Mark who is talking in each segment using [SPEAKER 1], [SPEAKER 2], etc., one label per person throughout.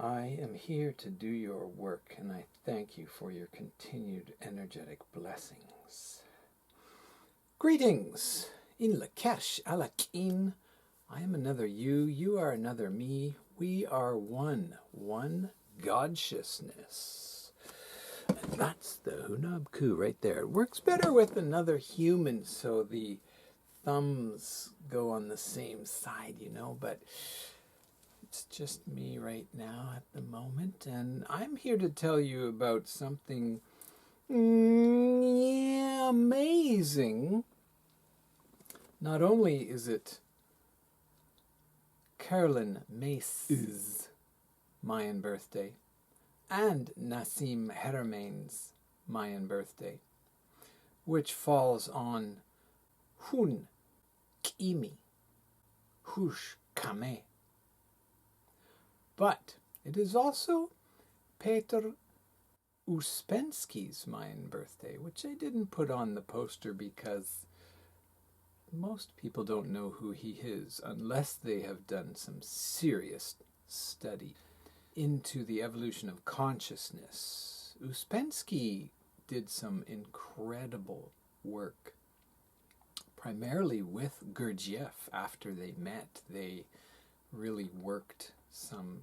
[SPEAKER 1] I am here to do your work, and I thank you for your continued energetic blessings. Greetings! Een Lak'esh Ala K. I am another you, you are another me. We are one God-sciousness. And that's the Hunab-ku right there. It works better with another human, so the thumbs go on the same side, but it's just me right now at the moment, and I'm here to tell you about something amazing. Not only is it Carolyn Myss's Mayan birthday and Nassim Haramein's Mayan birthday, which falls on Hun Kimi Hush Kame. But it is also Peter Uspensky's Mayan birthday, which I didn't put on the poster because most people don't know who he is unless they have done some serious study into the evolution of consciousness. Uspensky did some incredible work, primarily with Gurdjieff. After they met, they really worked some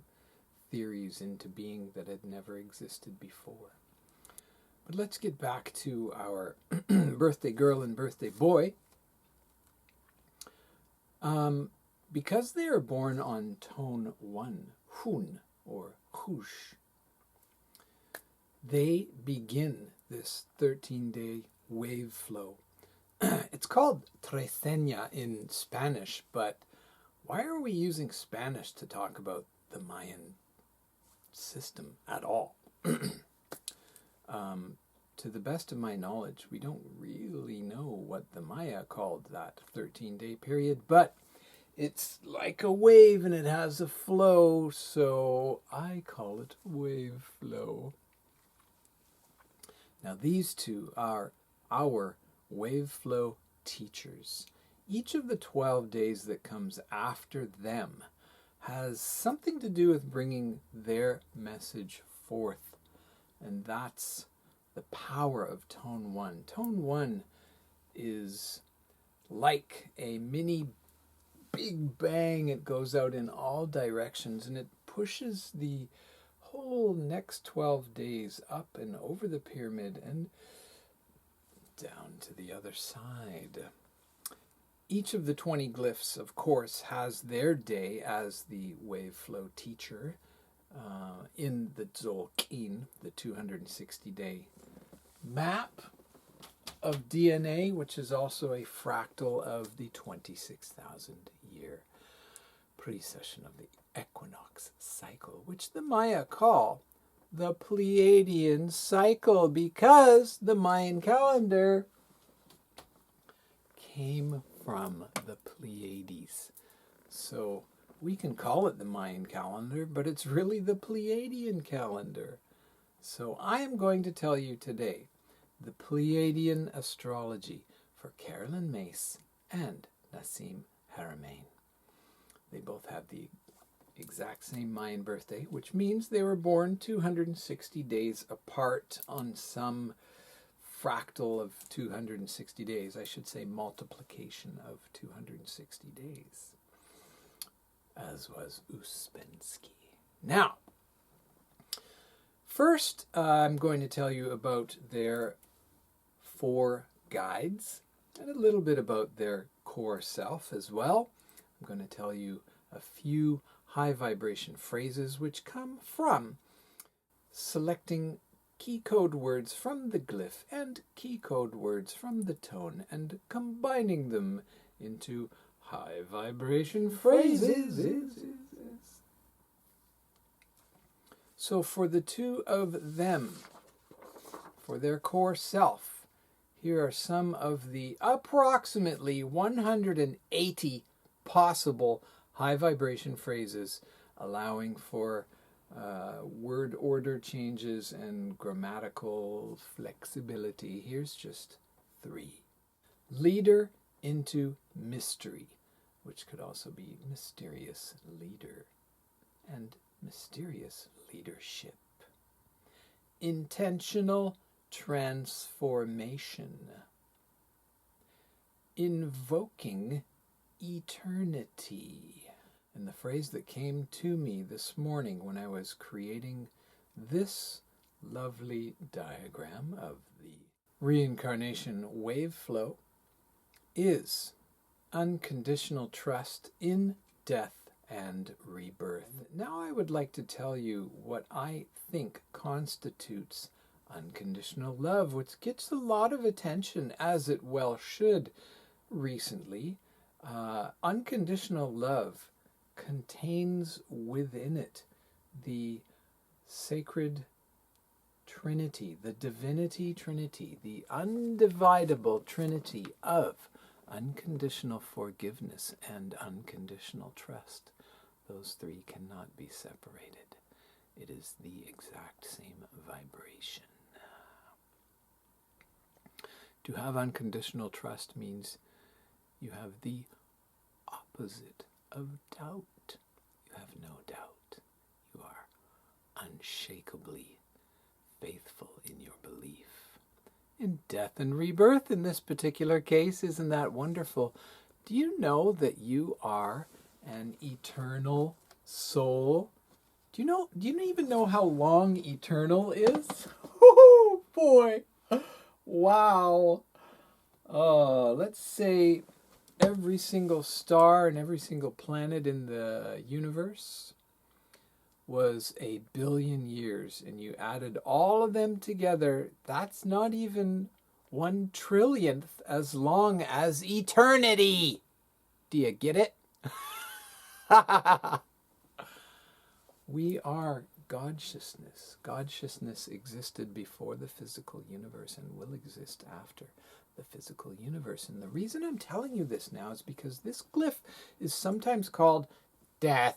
[SPEAKER 1] theories into being that had never existed before. But let's get back to our birthday girl and birthday boy. Because they are born on tone 1, Hun, or Hush, they begin this 13-day wave flow. It's called Treceña in Spanish, but why are we using Spanish to talk about the Mayan system at all? To the best of my knowledge, we don't really know what the Maya called that 13-day period, but it's like a wave and it has a flow, so I call it wave flow. Now these two are our wave flow teachers. Each of the 12 days that comes after them has something to do with bringing their message forth, and that's the power of tone 1. Tone 1 is like a mini big bang. It goes out in all directions and it pushes the whole next 12 days up and over the pyramid and down to the other side. Each of the 20 glyphs, of course, has their day as the wave flow teacher in the Tzolk'in, the 260-day map of DNA, which is also a fractal of the 26,000-year precession of the equinox cycle, which the Maya call the Pleiadian cycle, because the Mayan calendar came from the Pleiades. So we can call it the Mayan calendar, but it's really the Pleiadian calendar. So I am going to tell you today the Pleiadian Astrology for Carolyn Myss and Nassim Haramein. They both have the exact same Mayan birthday, which means they were born 260 days apart on some fractal of 260 days. I should say multiplication of 260 days, as was Uspensky. Now, first, I'm going to tell you about their 4 guides and a little bit about their core self as well. I'm going to tell you a few high vibration phrases which come from selecting key code words from the glyph and key code words from the tone and combining them into high vibration phrases. So for the 2 of them, for their core self, here are some of the approximately 180 possible high vibration phrases, allowing for word order changes and grammatical flexibility. Here's just 3. Leader into mystery, which could also be mysterious leader. And mysterious leadership. Intentional transformation. Invoking eternity. And the phrase that came to me this morning when I was creating this lovely diagram of the reincarnation wave flow is unconditional trust in death and rebirth. Now I would like to tell you what I think constitutes unconditional love, which gets a lot of attention, as it well should, recently. Unconditional love contains within it the sacred Trinity, the divinity Trinity, the undividable Trinity of unconditional forgiveness and unconditional trust. Those three cannot be separated. It is the exact same vibration. To have unconditional trust means you have the opposite of doubt. You have no doubt. You are unshakably faithful in your belief in death and rebirth in this particular case. Isn't that wonderful? Do you know that you are an eternal soul? Do you even know how long eternal is? Oh boy. Wow. Let's say every single star and every single planet in the universe was 1 billion years, and you added all of them together. That's not even 1 trillionth as long as eternity. Do you get it? We are God-sciousness. God-sciousness existed before the physical universe and will exist after the physical universe. And the reason I'm telling you this now is because this glyph is sometimes called death,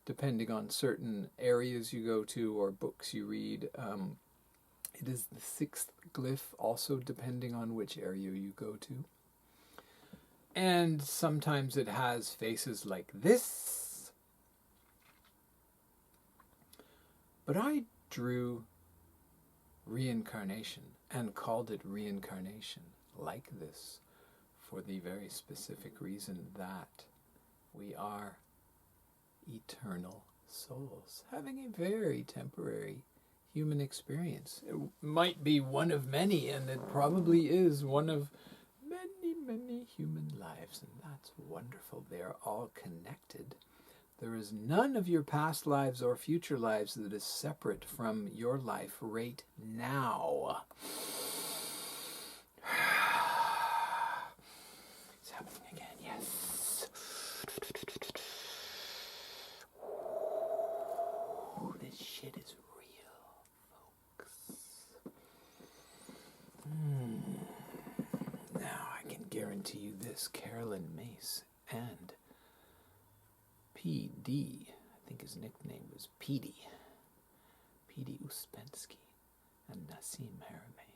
[SPEAKER 1] depending on certain areas you go to or books you read. It is the 6th glyph, also depending on which area you go to. And sometimes it has faces like this. But I drew reincarnation and called it reincarnation like this for the very specific reason that we are eternal souls having a very temporary human experience. It might be one of many, and it probably is one of many, many human lives, and that's wonderful. They are all connected. There is none of your past lives or future lives that is separate from your life right now. It's happening again, yes. This shit is real, folks. Now I can guarantee you this. Carolyn, Myss, and PD, I think his nickname was PD Uspensky, and Nassim Haramein,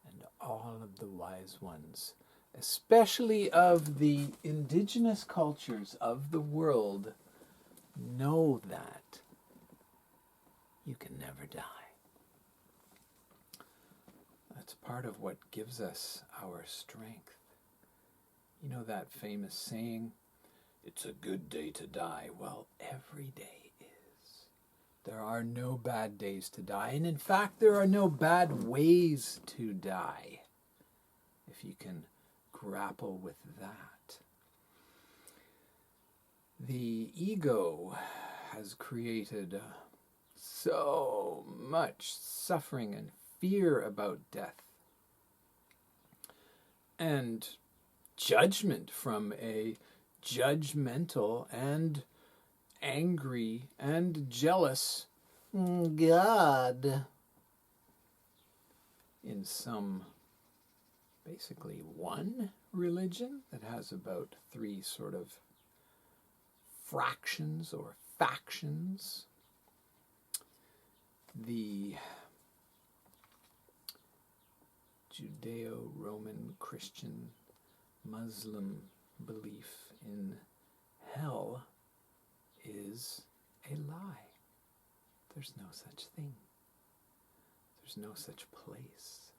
[SPEAKER 1] and all of the wise ones, especially of the indigenous cultures of the world, know that you can never die. That's part of what gives us our strength. You know that famous saying, it's a good day to die. Well, every day is. There are no bad days to die. And in fact, there are no bad ways to die, if you can grapple with that. The ego has created so much suffering and fear about death, and judgment from a judgmental and angry and jealous God in some, basically one religion that has about 3 sort of fractions or factions. The Judeo-Roman Christian Muslim belief in hell is They lie. There's no such thing. There's no such place.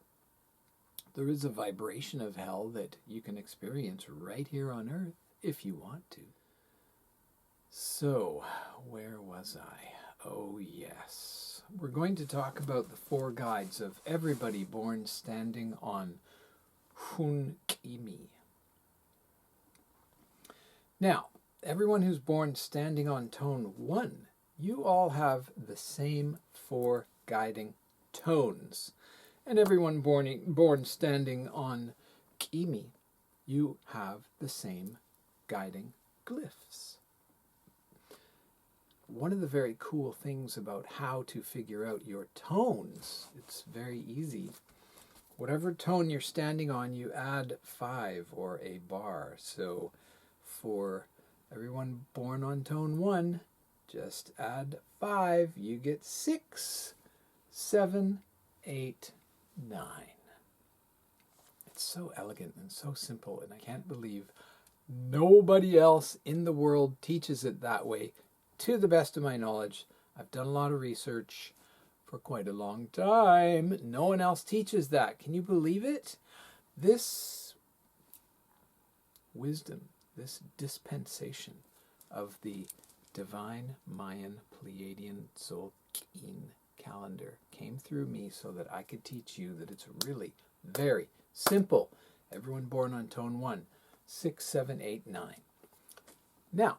[SPEAKER 1] There is a vibration of hell that you can experience right here on earth if you want to. So, where was I? Oh, yes. We're going to talk about the 4 guides of everybody born standing on Hun Kimi. Now, everyone who's born standing on tone 1, you all have the same 4 guiding tones. And everyone born standing on Kimi, you have the same guiding glyphs. One of the very cool things about how to figure out your tones, it's very easy. Whatever tone you're standing on, you add 5 or a bar. So for everyone born on tone 1, just add 5. You get 6, 7, 8, 9. It's so elegant and so simple, and I can't believe nobody else in the world teaches it that way. To the best of my knowledge, I've done a lot of research for quite a long time. No one else teaches that. Can you believe it? This wisdom, this dispensation of the divine Mayan Pleiadian Calendar came through me so that I could teach you that it's really very simple. Everyone born on tone 1, 6, 7, 8, 9. Now,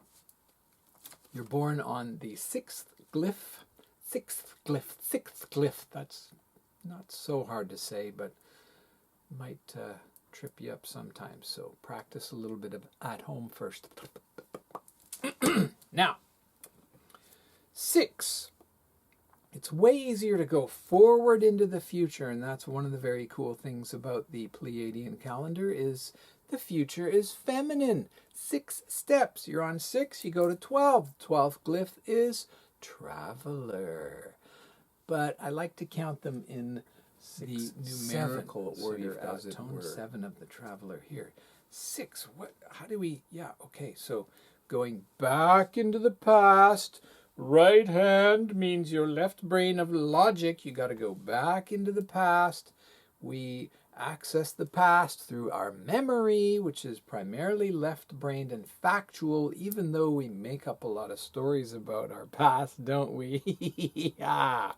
[SPEAKER 1] you're born on the 6th glyph. 6th glyph. That's not so hard to say, but might trip you up sometimes. So practice a little bit of at home first. Now, 6. It's way easier to go forward into the future, and that's one of the very cool things about the Pleiadian calendar is the future is feminine. 6 steps. You're on 6, you go to 12. 12th glyph is traveler. But I like to count them in the numerical order as tone 7 of the traveler here. 6, what, how do we, okay, so going back into the past. Right hand means your left brain of logic. You got to go back into the past. We access the past through our memory, which is primarily left-brained and factual, even though we make up a lot of stories about our past, don't we? Yeah.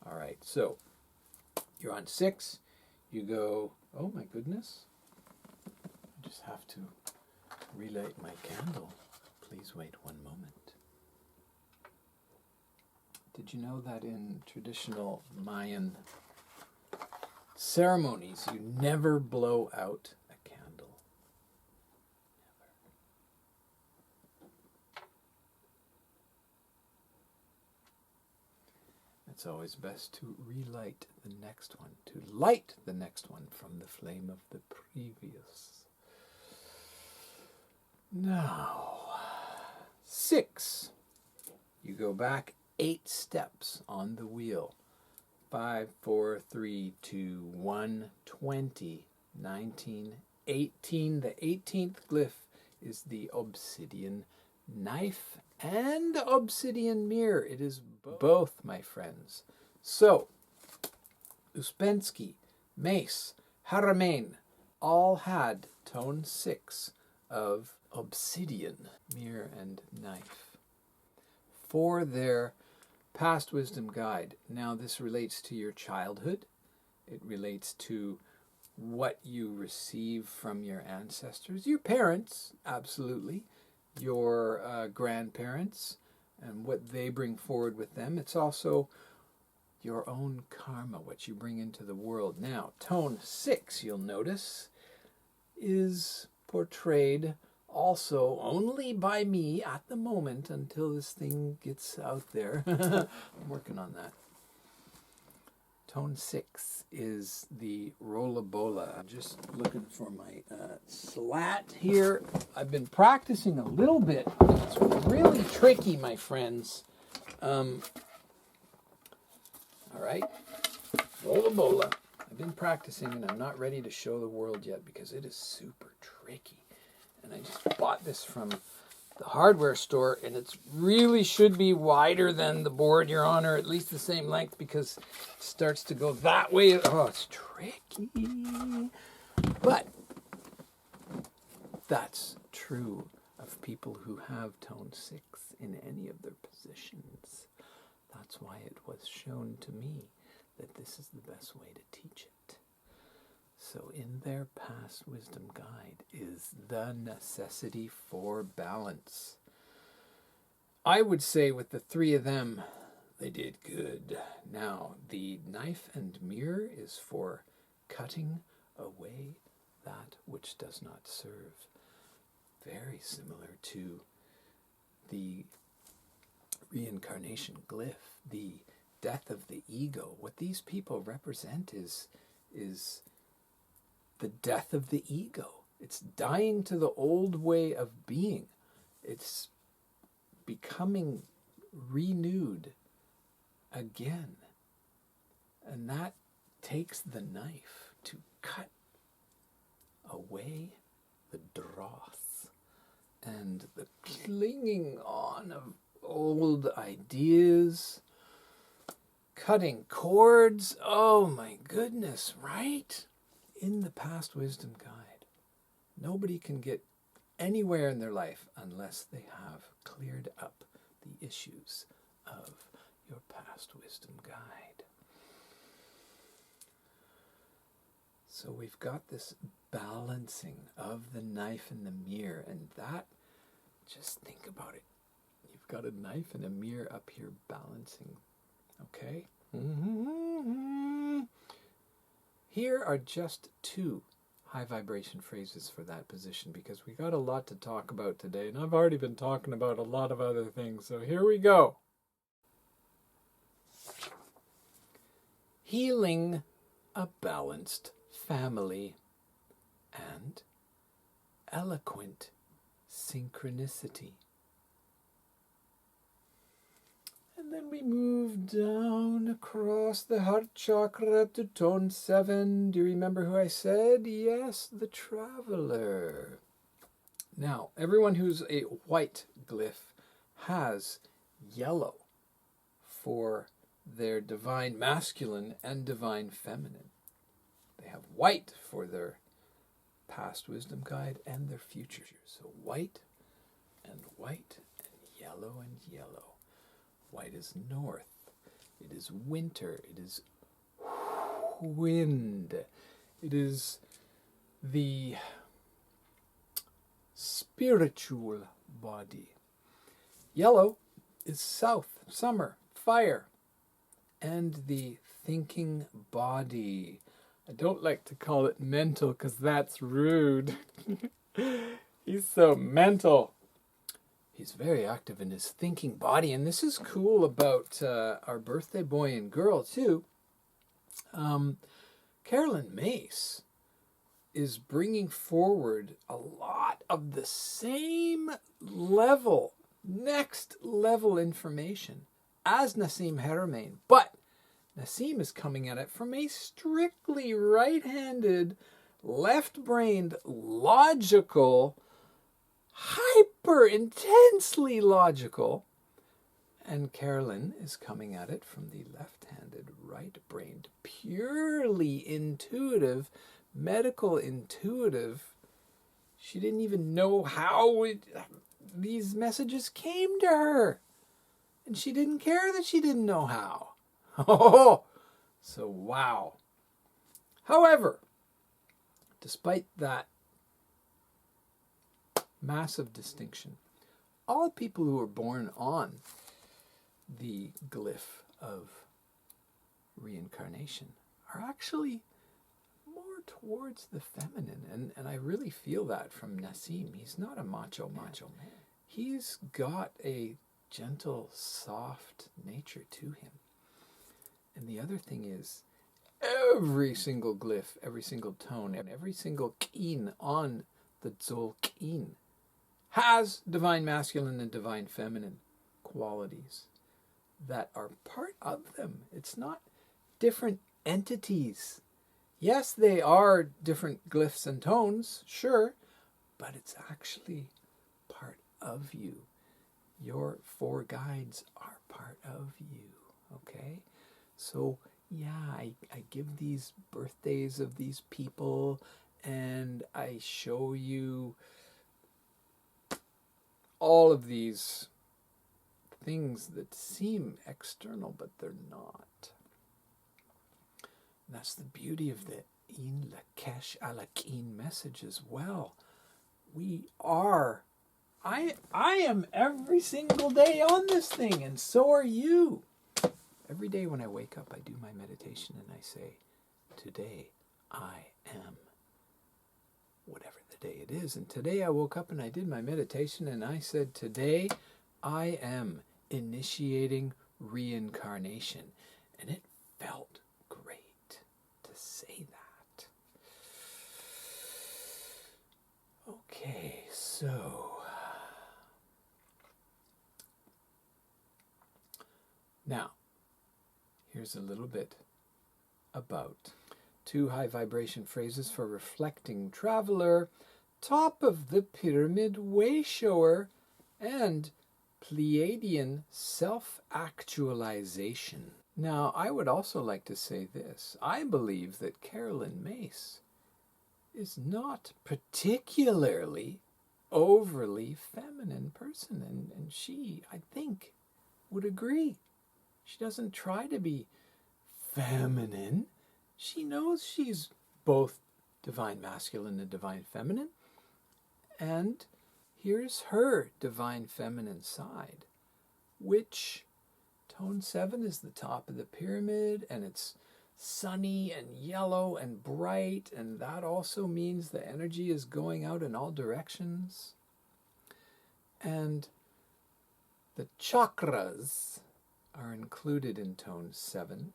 [SPEAKER 1] All right, so you're on 6. You go, oh my goodness. I just have to relight my candle. Please wait one moment. Did you know that in traditional Mayan ceremonies, you never blow out a candle? Never. It's always best to relight the next one, to light the next one from the flame of the previous. Now, 6. You go back 8 steps on the wheel. 5, 4, 3, 2, 1, 20, 19, 18. The 18th glyph is the obsidian knife and obsidian mirror. It is both, my friends. So, Uspensky, Myss, Haramein all had tone 6 of obsidian, mirror and knife for their past wisdom guide. Now this relates to your childhood. It relates to what you receive from your ancestors, your parents, absolutely, your grandparents, and what they bring forward with them. It's also your own karma, what you bring into the world. Now, tone 6, you'll notice, is portrayed also only by me at the moment until this thing gets out there. I'm working on that. Tone 6 is the Rollabola. I'm just looking for my slat here. I've been practicing a little bit. It's really tricky, my friends. All right. Rollabola. I've been practicing and I'm not ready to show the world yet because it is super tricky. And I just bought this from the hardware store, and it really should be wider than the board you're on, or at least the same length, because it starts to go that way. Oh, it's tricky. But that's true of people who have tone 6 in any of their positions. That's why it was shown to me that this is the best way to teach it. So in their past wisdom guide is the necessity for balance. I would say with the 3 of them, they did good. Now, the knife and mirror is for cutting away that which does not serve. Very similar to the reincarnation glyph, the death of the ego. What these people represent is the death of the ego. It's dying to the old way of being. It's becoming renewed again. And that takes the knife to cut away the dross and the clinging on of old ideas, cutting cords. Oh my goodness, right? In the past wisdom guide, nobody can get anywhere in their life unless they have cleared up the issues of your past wisdom guide. So we've got this balancing of the knife and the mirror, and that, just think about it. You've got a knife and a mirror up here balancing, okay? Here are just 2 high vibration phrases for that position, because we got a lot to talk about today, and I've already been talking about a lot of other things, so here we go. Healing a balanced family and eloquent synchronicity. And then we move down across the heart chakra to tone 7. Do you remember who I said? Yes, the traveler. Now, everyone who's a white glyph has yellow for their divine masculine and divine feminine. They have white for their past wisdom guide and their future. So white and yellow and yellow. White is north, it is winter, it is wind, it is the spiritual body. Yellow is south, summer, fire, and the thinking body. I don't like to call it mental because that's rude. He's so mental. He's very active in his thinking body, and this is cool about our birthday boy and girl too. Carolyn Myss is bringing forward a lot of the same level, next level information as Nassim Haramein, but Nassim is coming at it from a strictly right-handed, left-brained, logical, hyper-intensely logical, and Carolyn is coming at it from the left-handed, right-brained, purely intuitive, medical intuitive. She didn't even know how these messages came to her, and she didn't care that she didn't know how. Oh, so wow. However, despite that massive distinction, all people who are born on the glyph of reincarnation are actually more towards the feminine, and I really feel that from Nassim. He's not a macho man. He's got a gentle, soft nature to him. And the other thing is, every single glyph, every single tone, and every single keen on the Dzol keen has divine masculine and divine feminine qualities that are part of them. It's not different entities. Yes, they are different glyphs and tones, sure, but it's actually part of you. Your 4 guides are part of you, okay? So, yeah, I give these birthdays of these people, and I show you all of these things that seem external, but they're not. And that's the beauty of the Een Lak'esh Ala K message as well. We are. I am every single day on this thing, and so are you. Every day when I wake up, I do my meditation and I say, today I am whatever the day it is. And today I woke up and I did my meditation and I said, today I am initiating reincarnation. And it felt great to say that. Okay, so now, here's a little bit about 2 high vibration phrases for reflecting traveler, top of the pyramid way shower, and Pleiadian self-actualization. Now, I would also like to say this. I believe that Carolyn Myss is not particularly overly feminine person, and she, I think, would agree. She doesn't try to be feminine. She knows she's both divine masculine and divine feminine. And here's her divine feminine side, which tone 7 is the top of the pyramid, and it's sunny and yellow and bright, and that also means the energy is going out in all directions. And the chakras are included in tone 7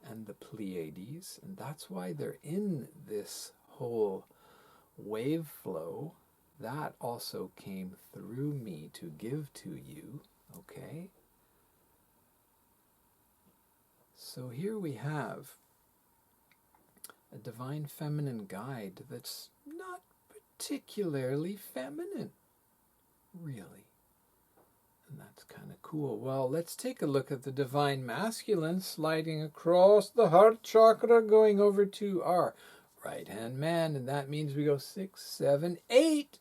[SPEAKER 1] and the Pleiades, and that's why they're in this whole wave flow. That also came through me to give to you, okay? So here we have a divine feminine guide that's not particularly feminine, really. And that's kind of cool. Well, let's take a look at the divine masculine sliding across the heart chakra, going over to our right-hand man. And that means we go 6, 7, 8,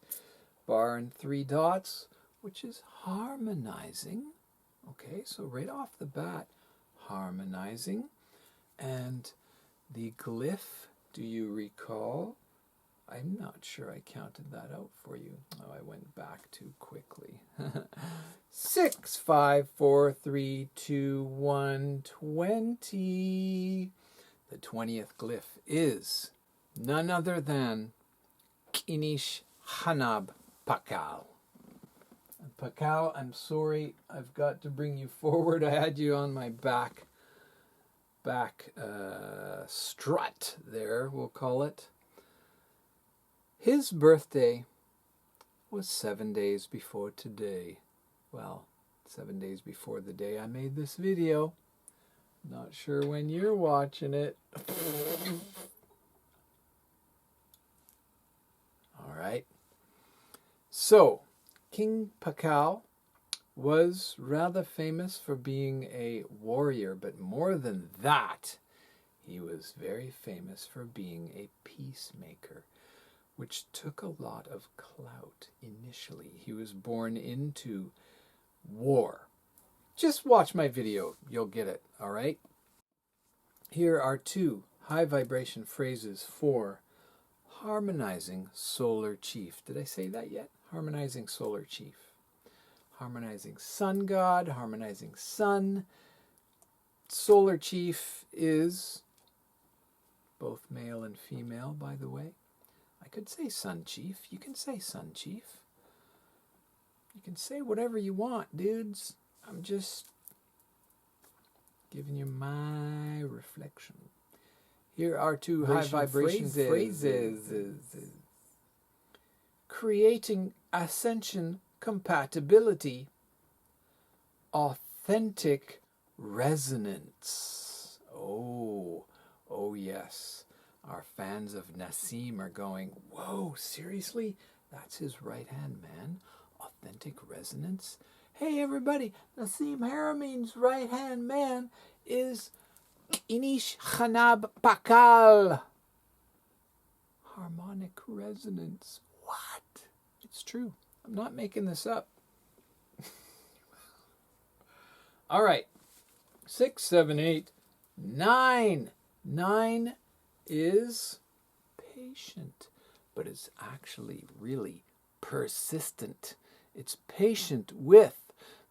[SPEAKER 1] bar and 3 dots, which is harmonizing. Okay, so right off the bat, harmonizing. And the glyph, do you recall? I'm not sure I counted that out for you. Oh, I went back too quickly. 6, 5, 4, 3, 2, 1, 20. The 20th glyph is none other than Kinish Hanab Pakal. And Pakal, I'm sorry, I've got to bring you forward. I had you on my back strut there, we'll call it. His birthday was 7 days before today. Well, 7 days before the day I made this video. Not sure when you're watching it. All right. So, King Pakal was rather famous for being a warrior, but more than that, he was very famous for being a peacemaker, which took a lot of clout initially. He was born into war. Just watch my video, you'll get it, all right? Here are 2 high vibration phrases for harmonizing solar chief. Did I say that yet? Harmonizing solar chief. Harmonizing sun god, harmonizing sun. Solar chief is both male and female, by the way. I could say sun chief. You can say sun chief. You can say whatever you want, dudes. I'm just giving you my reflection. Here are 2 high vibration phrases. Creating ascension compatibility. Authentic resonance. Oh yes. Our fans of Nassim are going, whoa, seriously? That's his right-hand man? authentic resonance? Hey everybody, Nassim Haramein's right-hand man is Inish Chanab Pakal. Harmonic resonance. What? It's true. I'm not making this up. All right. 6, 7, 8, 9. 9 is patient, but it's actually really persistent. It's patient with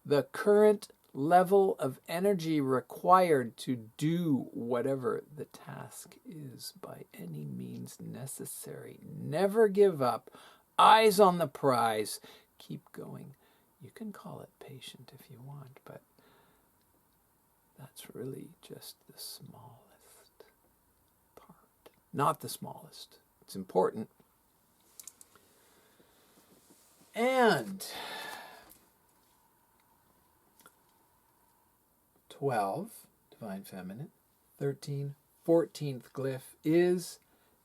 [SPEAKER 1] the current level of energy required to do whatever the task is by any means necessary. Never give up. Eyes on the prize. Keep going. You can call it patient if you want, but that's really just the smallest part. Not the smallest. It's important. And 12, Divine Feminine. 13, 14th glyph is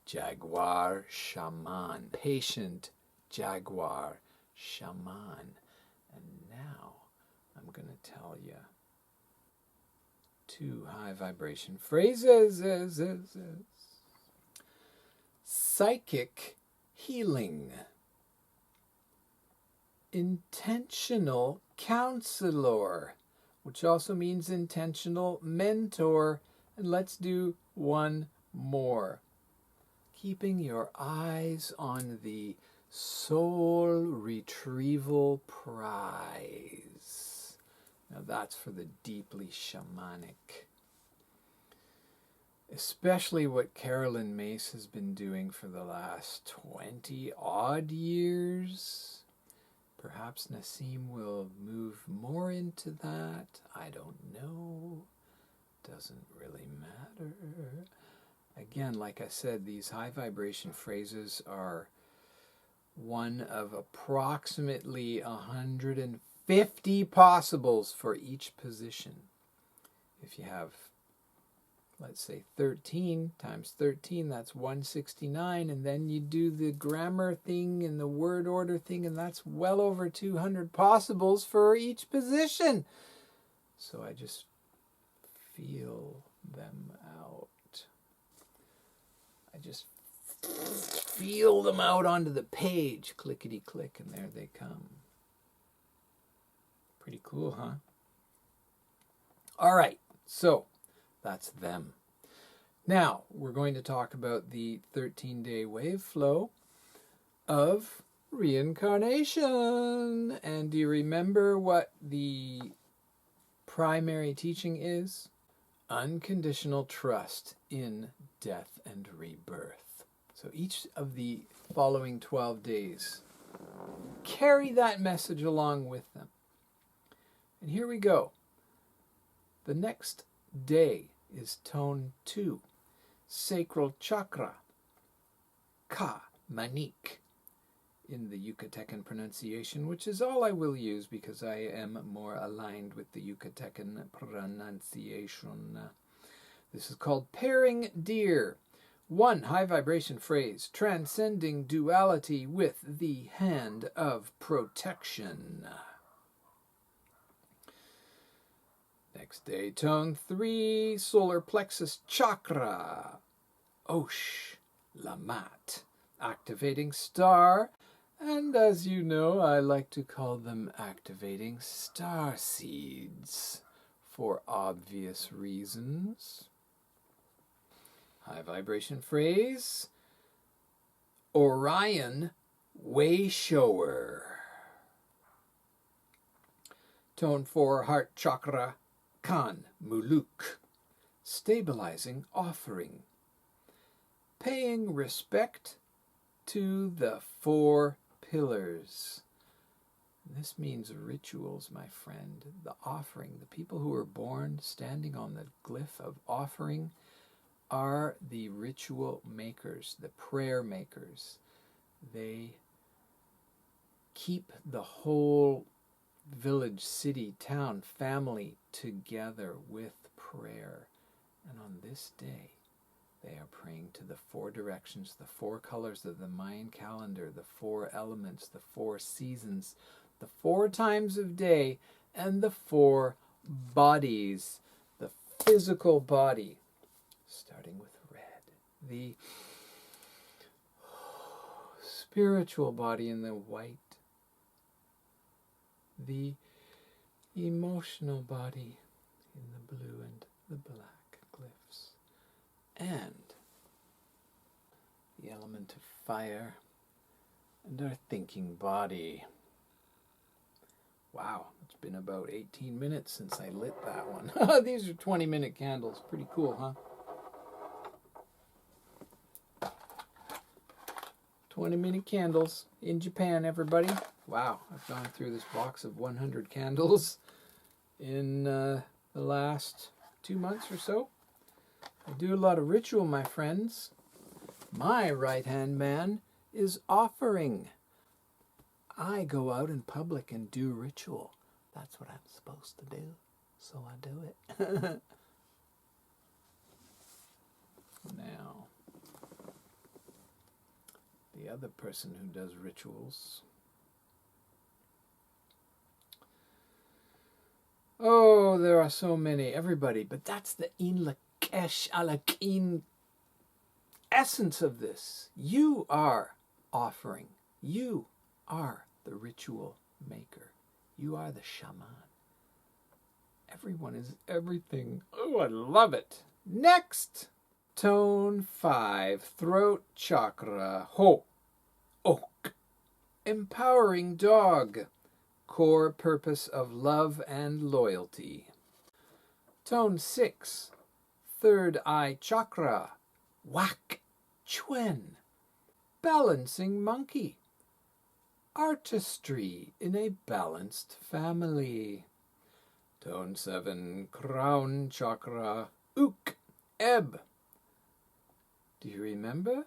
[SPEAKER 1] Jaguar Shaman. Patient Jaguar Shaman. And now I'm going to tell you 2 high vibration phrases. Psychic healing. Intentional counselor, which also means intentional mentor. And let's do one more. Keeping your eyes on the soul retrieval prize. Now that's for the deeply shamanic. Especially what Carolyn Myss has been doing for the last 20 odd years. Perhaps Nassim will move more into that. I don't know. Doesn't really matter. Again, like I said, these high vibration phrases are one of approximately 150 possibles for each position. If you have, let's say, 13 times 13, that's 169, and then you do the grammar thing and the word order thing, and that's well over 200 possibles for each position. So I just feel them out. I just feel them out onto the page, clickety click, and there they come. Pretty cool, huh? All right, so that's them. Now, we're going to talk about the 13-day wave flow of reincarnation. And do you remember what the primary teaching is? Unconditional trust in death and rebirth. So each of the following 12 days, carry that message along with them. And here we go. The next day is tone 2, sacral chakra, Ka, Manik, in the Yucatecan pronunciation, which is all I will use because I am more aligned with the Yucatecan pronunciation. This is called pairing deer. 1 high vibration phrase, transcending duality with the hand of protection. Next day, tone 3, solar plexus chakra, Osh, Lamat, activating star, and as you know, I like to call them activating star seeds for obvious reasons. High vibration phrase, Orion, way shower. Tone 4, heart chakra, Kan, Muluk, stabilizing offering. Paying respect to the 4 pillars. This means rituals, my friend. The offering, the people who are born standing on the glyph of offering are the ritual makers, the prayer makers. They keep the whole village, city, town, family together with prayer. And on this day, they are praying to the 4 directions, the 4 colors of the Mayan calendar, the 4 elements, the 4 seasons, the 4 times of day and the 4 bodies. The physical body, starting with red. The spiritual body in the white. The emotional body in the blue and the black glyphs. And the element of fire and our thinking body. Wow, it's been about 18 minutes since I lit that one. These are 20-minute candles. Pretty cool, huh? 20-minute candles in Japan, everybody. Wow, I've gone through this box of 100 candles in the last 2 months or so. I do a lot of ritual, my friends. My right-hand man is offering. I go out in public and do ritual. That's what I'm supposed to do, so I do it. Now, the other person who does rituals. Oh, there are so many, everybody, but that's the Een Lak'esh Ala K essence of this. You are offering. You are the ritual maker. You are the shaman. Everyone is everything. Oh, I love it. Next, tone 5, throat chakra, ho, oak, empowering dog, core purpose of love and loyalty. Tone 6, third eye chakra, whack, chuen, balancing monkey, artistry in a balanced family. Tone 7, crown chakra, ook, ebb. Do you remember?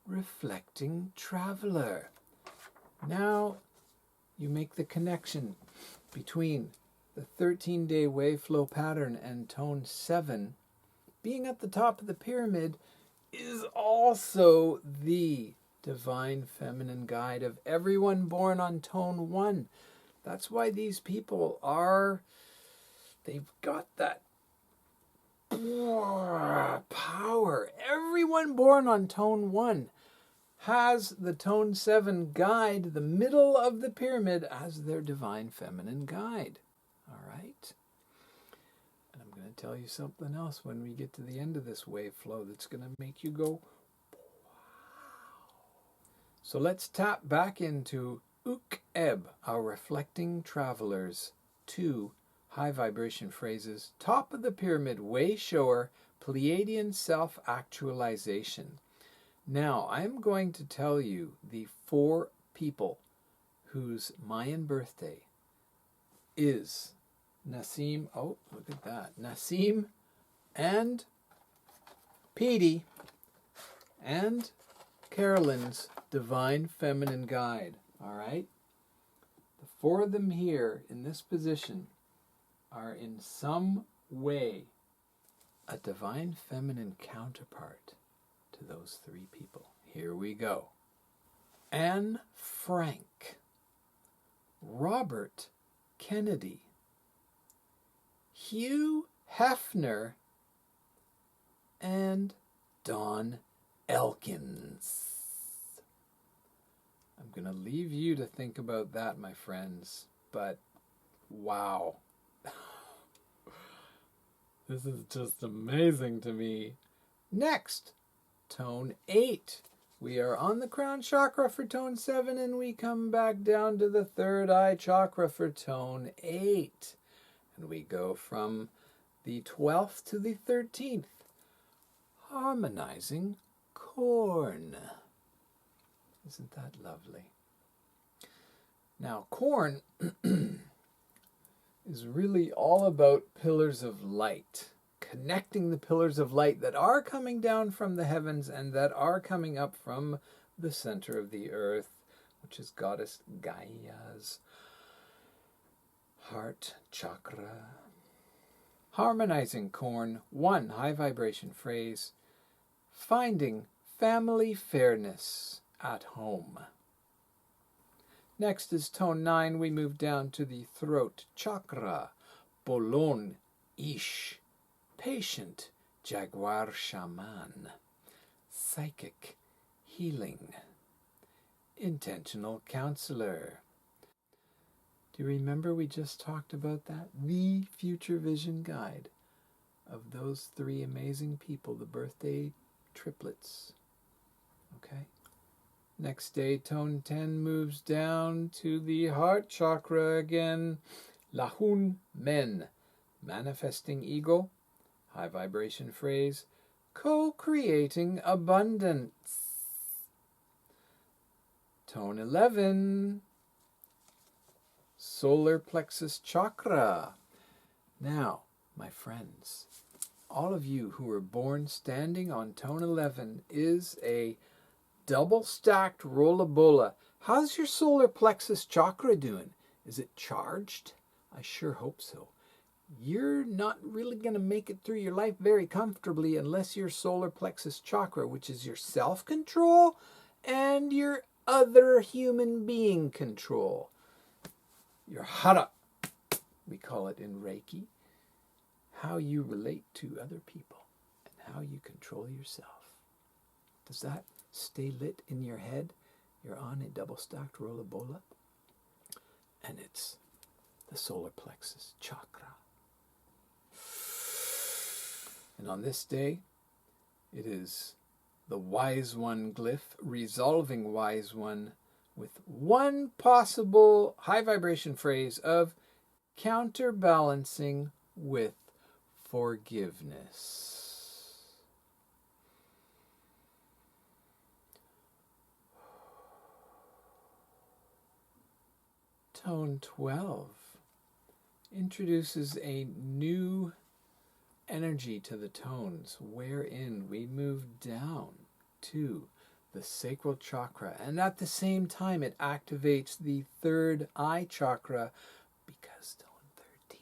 [SPEAKER 1] Reflecting traveler. Now you make the connection between the 13-day wave flow pattern and tone 7. Being at the top of the pyramid is also the divine feminine guide of everyone born on tone 1. That's why these people they've got that power. Everyone born on tone 1 has the tone 7 guide, the middle of the pyramid, as their divine feminine guide. All right? And I'm going to tell you something else when we get to the end of this wave flow that's going to make you go, wow. So let's tap back into Ook Ebb, our reflecting travelers, 2 high vibration phrases, top of the pyramid, way shower, Pleiadian self-actualization. Now, I'm going to tell you the 4 people whose Mayan birthday is Nassim, oh, look at that, Nassim and Petey and Carolyn's divine feminine guide. All right? The 4 of them here in this position are in some way a divine feminine counterpart to those 3 people. Here we go. Anne Frank, Robert Kennedy, Hugh Hefner, and Don Elkins. I'm going to leave you to think about that, my friends, but wow. This is just amazing to me. Next, tone 8. We are on the crown chakra for tone 7, and we come back down to the third eye chakra for tone 8. And we go from the 12th to the 13th. Harmonizing corn. Isn't that lovely? Now, corn is really all about pillars of light, connecting the pillars of light that are coming down from the heavens and that are coming up from the center of the earth, which is goddess Gaia's heart chakra. Harmonizing corn, 1 high vibration phrase, finding family fairness at home. Next is tone 9. We move down to the throat chakra. Bolon, Ish. Patient, Jaguar Shaman. Psychic, Healing. Intentional Counselor. Do you remember we just talked about that? The future vision guide of those 3 amazing people, the birthday triplets. Okay? Next day, tone 10 moves down to the heart chakra again. Lahun Men, manifesting eagle, high vibration phrase, co-creating abundance. Tone 11, solar plexus chakra. Now, my friends, all of you who were born standing on tone 11 is a double-stacked rollabola. How's your solar plexus chakra doing? Is it charged? I sure hope so. You're not really going to make it through your life very comfortably unless your solar plexus chakra, which is your self-control and your other human being control. Your hara, we call it in Reiki, how you relate to other people and how you control yourself. Does that stay lit in your head? You're on a double-stacked rollabola, and it's the solar plexus chakra. And on this day, it is the Wise One glyph, resolving Wise One, with one possible high vibration phrase of counterbalancing with forgiveness. Tone 12 introduces a new energy to the tones, wherein we move down to the sacral chakra, and at the same time it activates the third eye chakra, because tone 13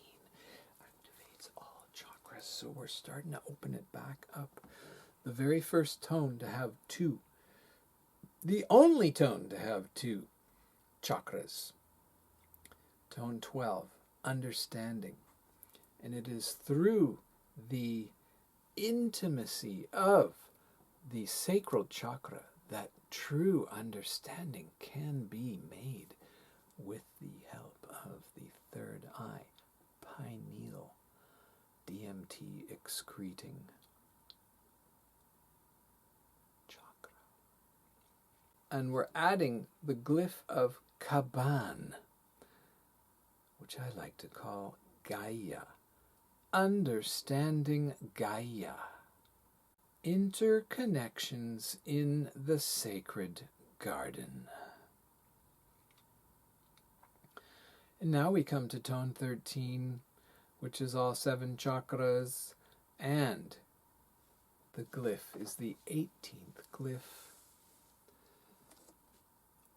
[SPEAKER 1] activates all chakras. So we're starting to open it back up. The very first tone to have 2, the only tone to have 2 chakras. Tone 12, understanding. And it is through the intimacy of the sacral chakra that true understanding can be made with the help of the third eye, pineal, DMT excreting chakra. And we're adding the glyph of Kaban, which I like to call Gaia. Understanding Gaia. Interconnections in the sacred garden. And now we come to tone 13, which is all 7 chakras, and the glyph is the 18th glyph.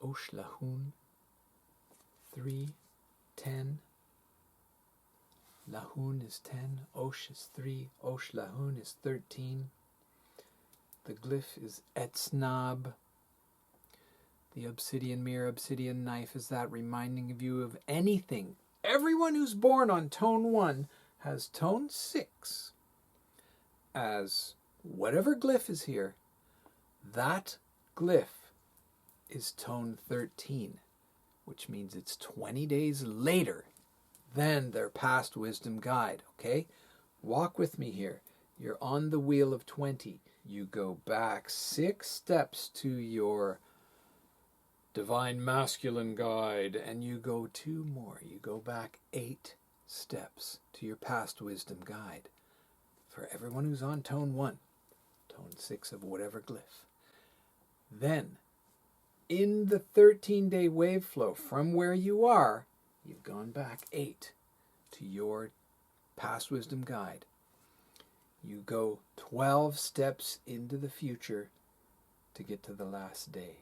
[SPEAKER 1] Oshlahun, 3, 10. Lahun is 10, Osh is 3, Osh Lahun is 13. The glyph is Etznab. The obsidian mirror, obsidian knife is that, reminding you of anything. Everyone who's born on tone 1 has tone 6 as whatever glyph is here. That glyph is tone 13, which means it's 20 days later than their past wisdom guide, okay? Walk with me here. You're on the wheel of 20. You go back 6 steps to your divine masculine guide, and you go 2 more. You go back 8 steps to your past wisdom guide. For everyone who's on tone 1, tone 6 of whatever glyph. Then, in the 13-day wave flow from where you are, you've gone back 8 to your past wisdom guide. You go 12 steps into the future to get to the last day.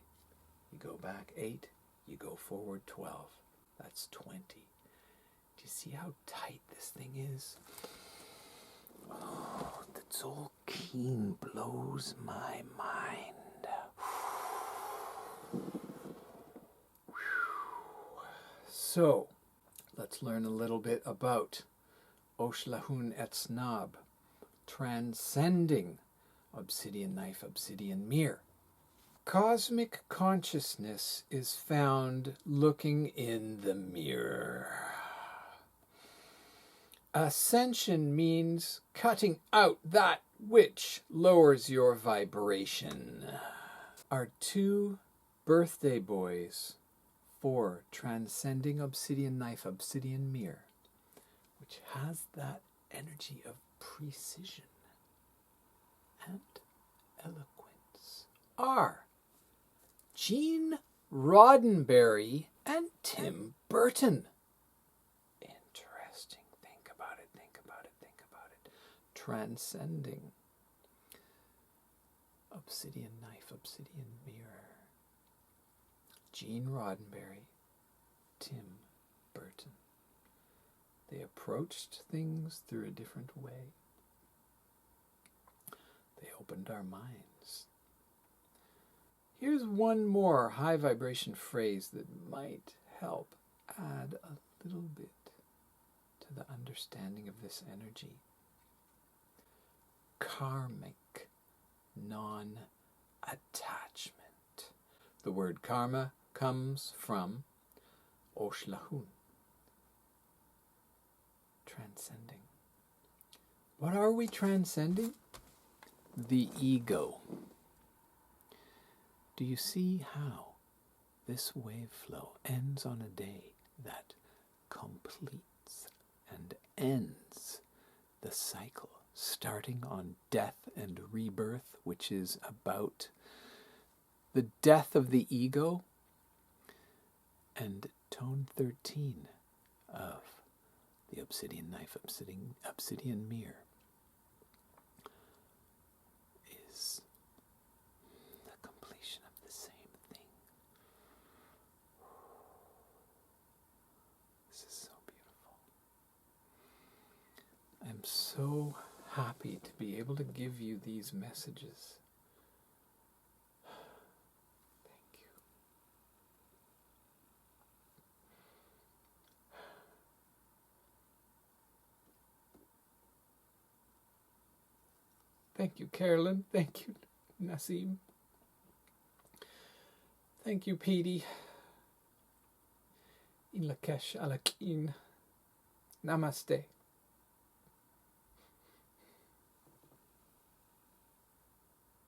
[SPEAKER 1] You go back 8, you go forward 12. That's 20. Do you see how tight this thing is? Oh, the Tzolk'in blows my mind. So, let's learn a little bit about Oshlahun et Snab, transcending obsidian knife, obsidian mirror. Cosmic consciousness is found looking in the mirror. Ascension means cutting out that which lowers your vibration. Our two birthday boys for transcending obsidian knife, obsidian mirror, which has that energy of precision and eloquence, are Gene Roddenberry and Tim Burton. Interesting. Think about it, think about it, think about it. Transcending obsidian knife, obsidian mirror. Gene Roddenberry, Tim Burton. They approached things through a different way. They opened our minds. Here's one more high vibration phrase that might help add a little bit to the understanding of this energy. Karmic non-attachment. The word karma comes from Oshlahun, transcending. What are we transcending? The ego. Do you see how this wave flow ends on a day that completes and ends the cycle, starting on death and rebirth, which is about the death of the ego, and tone 13 of the obsidian knife, obsidian mirror is the completion of the same thing. This is so beautiful. I'm so happy to be able to give you these messages. Thank you, Carolyn. Thank you, Nassim. Thank you, Petey. Een Lak'esh Ala K. Namaste.